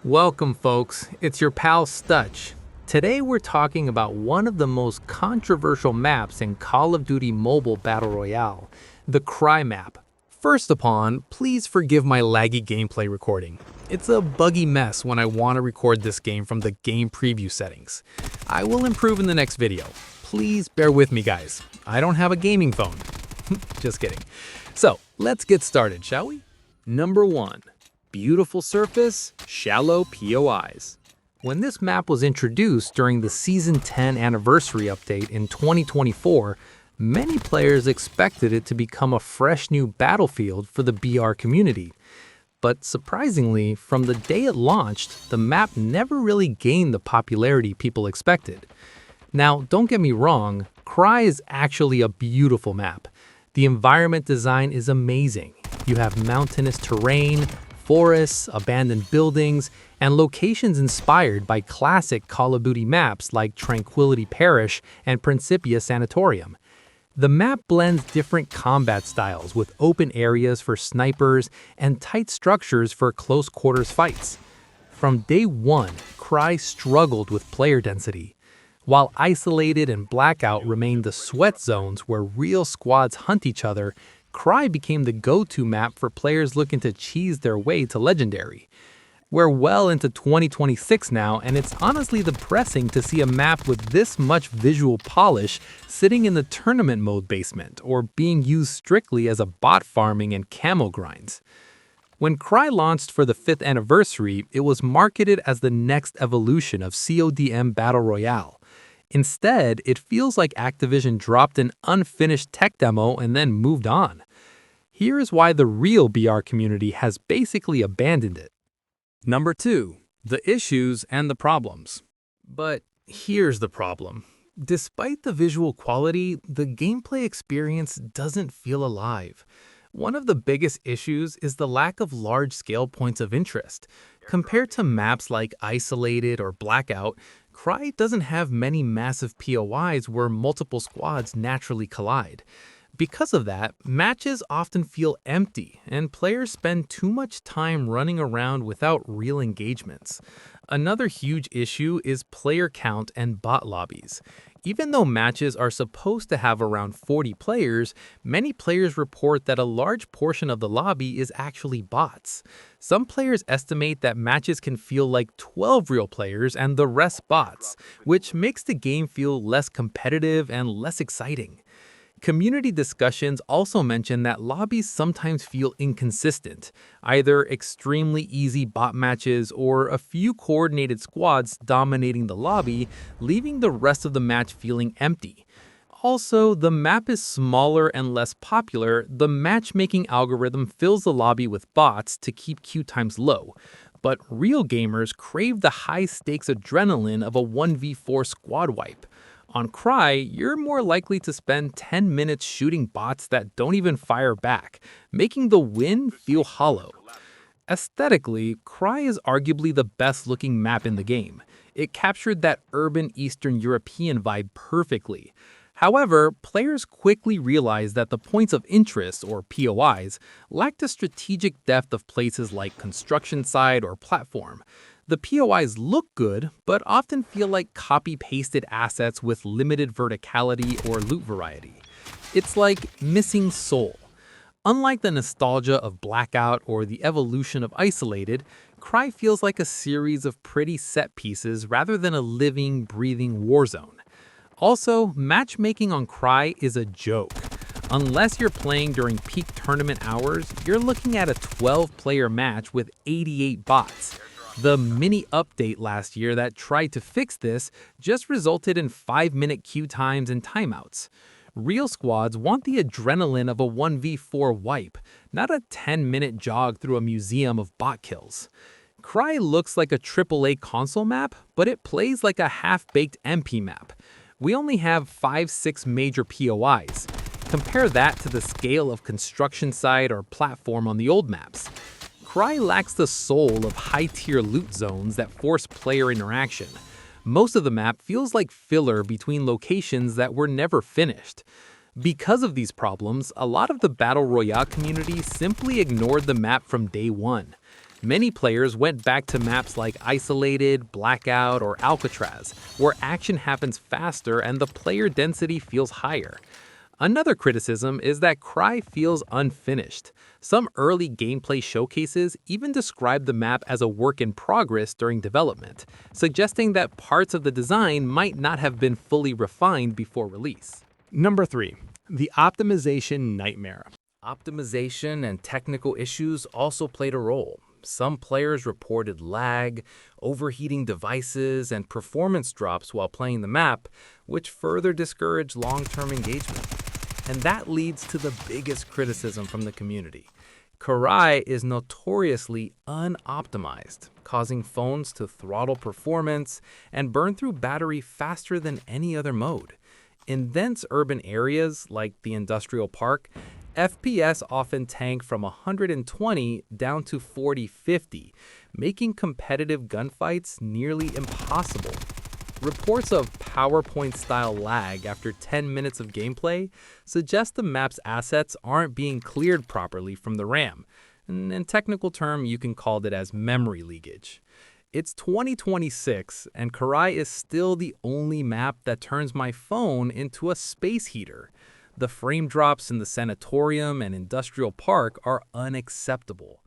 Welcome, folks. It's your pal Stutch. Today we're talking about one of the most controversial maps in Call of Duty Mobile Battle Royale, the Krai map. First upon, please forgive my laggy gameplay recording. It's a buggy mess when I want to record this game from the game preview settings. I will improve in the next video. Please bear with me, guys. I don't have a gaming phone. Just kidding. So, let's get started, shall we? Number 1. Beautiful surface, shallow POIs. When this map was introduced during the Season 10 anniversary update in 2024, many players expected it to become a fresh new battlefield for the BR community. But surprisingly, from the day it launched, the map never really gained the popularity people expected. Now, don't get me wrong, Krai is actually a beautiful map. The environment design is amazing. You have mountainous terrain, forests, abandoned buildings, and locations inspired by classic Call of Duty maps like Tranquility Parish and Principia Sanatorium. The map blends different combat styles with open areas for snipers and tight structures for close-quarters fights. From day one, Krai struggled with player density. While Isolated and Blackout remained the sweat zones where real squads hunt each other, Krai became the go-to map for players looking to cheese their way to Legendary. We're well into 2026 now, and it's honestly depressing to see a map with this much visual polish sitting in the tournament mode basement or being used strictly as a bot farming and camo grinds. When Krai launched for the 5th anniversary, it was marketed as the next evolution of CODM Battle Royale. Instead, it feels like Activision dropped an unfinished tech demo and then moved on. Here is why the real BR community has basically abandoned it. Number 2. The issues and the problems. But here's the problem. Despite the visual quality, the gameplay experience doesn't feel alive. One of the biggest issues is the lack of large-scale points of interest. Compared to maps like Isolated or Blackout, Krai doesn't have many massive POIs where multiple squads naturally collide. Because of that, matches often feel empty, and players spend too much time running around without real engagements. Another huge issue is player count and bot lobbies. Even though matches are supposed to have around 40 players, many players report that a large portion of the lobby is actually bots. Some players estimate that matches can feel like 12 real players and the rest bots, which makes the game feel less competitive and less exciting. Community discussions also mention that lobbies sometimes feel inconsistent, either extremely easy bot matches or a few coordinated squads dominating the lobby, leaving the rest of the match feeling empty. Also, the map is smaller and less popular. The matchmaking algorithm fills the lobby with bots to keep queue times low. But real gamers crave the high-stakes adrenaline of a 1v4 squad wipe. On Krai, you're more likely to spend 10 minutes shooting bots that don't even fire back, making the win feel hollow. Aesthetically, Krai is arguably the best-looking map in the game. It captured that urban Eastern European vibe perfectly. However, players quickly realized that the points of interest, or POIs, lacked the strategic depth of places like construction site or platform. The POIs look good, but often feel like copy-pasted assets with limited verticality or loot variety. It's like missing soul. Unlike the nostalgia of Blackout or the evolution of Isolated, Krai feels like a series of pretty set pieces rather than a living, breathing war zone. Also, matchmaking on Krai is a joke. Unless you're playing during peak tournament hours, you're looking at a 12-player match with 88 bots. The mini update last year that tried to fix this just resulted in 5-minute queue times and timeouts. Real squads want the adrenaline of a 1v4 wipe, not a 10-minute jog through a museum of bot kills. Krai looks like a AAA console map, but it plays like a half-baked MP map. We only have 5-6 major POIs. Compare that to the scale of construction site or platform on the old maps. Krai lacks the soul of high-tier loot zones that force player interaction. Most of the map feels like filler between locations that were never finished. Because of these problems, a lot of the Battle Royale community simply ignored the map from day one. Many players went back to maps like Isolated, Blackout, or Alcatraz, where action happens faster and the player density feels higher. Another criticism is that Krai feels unfinished. Some early gameplay showcases even describe the map as a work in progress during development, suggesting that parts of the design might not have been fully refined before release. Number 3. The optimization nightmare. Optimization and technical issues also played a role. Some players reported lag, overheating devices, and performance drops while playing the map, which further discouraged long-term engagement. And that leads to the biggest criticism from the community. Krai is notoriously unoptimized, causing phones to throttle performance and burn through battery faster than any other mode. In dense urban areas like the industrial park, FPS often tank from 120 down to 40-50, making competitive gunfights nearly impossible. Reports of PowerPoint-style lag after 10 minutes of gameplay suggest the map's assets aren't being cleared properly from the RAM. In technical term, you can call it as memory leakage. It's 2026, and Krai is still the only map that turns my phone into a space heater. The frame drops in the sanatorium and industrial park are unacceptable.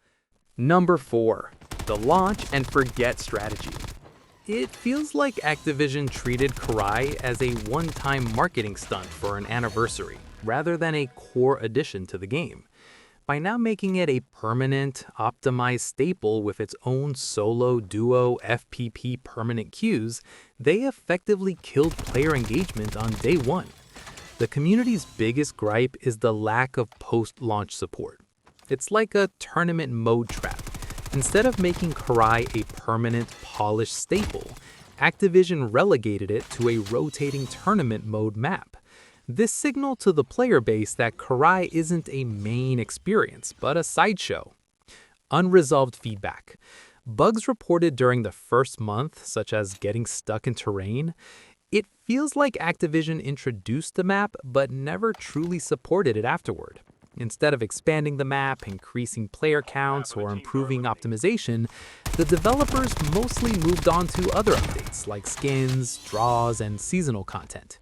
Number 4. The launch and forget strategy. It feels like Activision treated Krai as a one-time marketing stunt for an anniversary, rather than a core addition to the game. By now making it a permanent, optimized staple with its own solo, duo, FPP permanent queues, they effectively killed player engagement on day one. The community's biggest gripe is the lack of post-launch support. It's like a tournament mode trap. Instead of making Krai a permanent, polished staple, Activision relegated it to a rotating tournament mode map. This signaled to the player base that Krai isn't a main experience, but a sideshow. Unresolved feedback. Bugs reported during the first month, such as getting stuck in terrain. It feels like Activision introduced the map, but never truly supported it afterward. Instead of expanding the map, increasing player counts, or improving optimization, the developers mostly moved on to other updates like skins, draws, and seasonal content.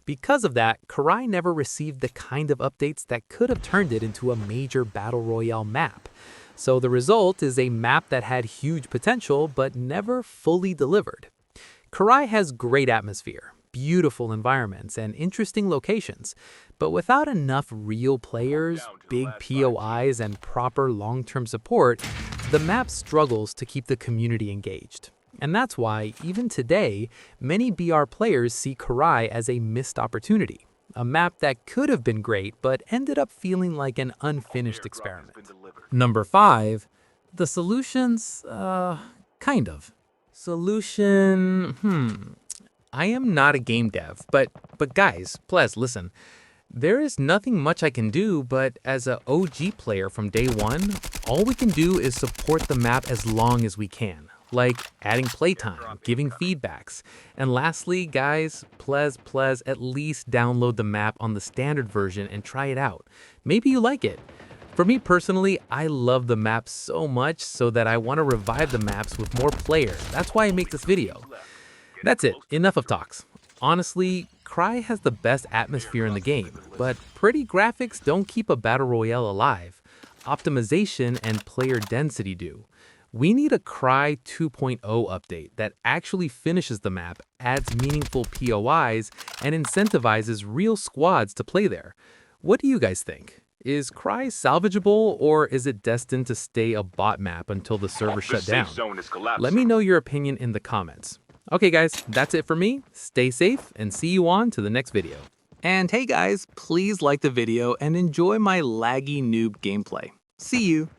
Because of that, Krai never received the kind of updates that could have turned it into a major battle royale map. So the result is a map that had huge potential but never fully delivered. Krai has great atmosphere, beautiful environments, and interesting locations, but without enough real players, big POIs, and proper long-term support, the map struggles to keep the community engaged. And that's why, even today, many BR players see Krai as a missed opportunity, a map that could have been great but ended up feeling like an unfinished experiment. Number 5. The solutions, kind of. Solution, I am not a game dev, but guys, please listen. There is nothing much I can do, but as an OG player from day one, all we can do is support the map as long as we can, like adding playtime, giving feedbacks. And lastly, guys, please at least download the map on the standard version and try it out. Maybe you like it. For me personally, I love the map so much so that I want to revive the maps with more players. That's why I make this video. That's it, enough of talks. Honestly, Krai has the best atmosphere in the game, but pretty graphics don't keep a battle royale alive. Optimization and player density do. We need a Krai 2.0 update that actually finishes the map, adds meaningful POIs, and incentivizes real squads to play there. What do you guys think? Is Krai salvageable, or is it destined to stay a bot map until the server shut down? Let me know your opinion in the comments. Okay guys, that's it for me. Stay safe and see you on to the next video. And hey guys, please like the video and enjoy my laggy noob gameplay. See you!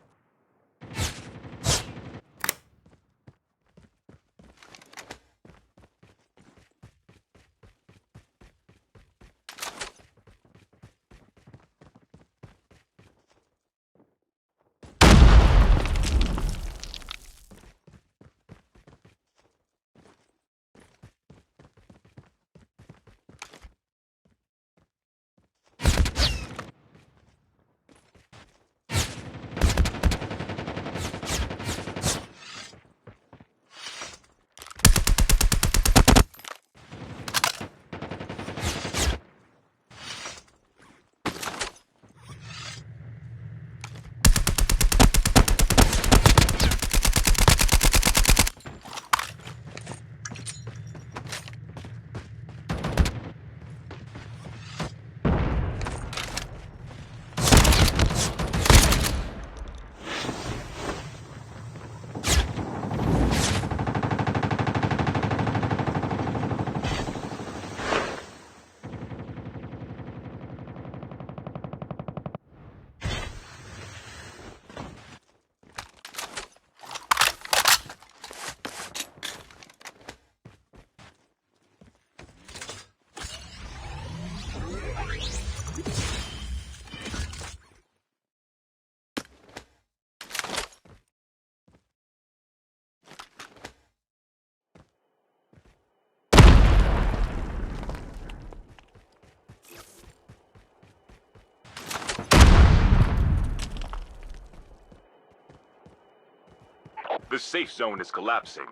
The safe zone is collapsing.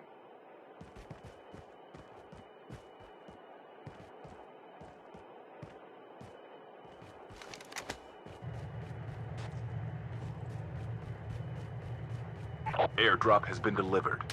Airdrop has been delivered.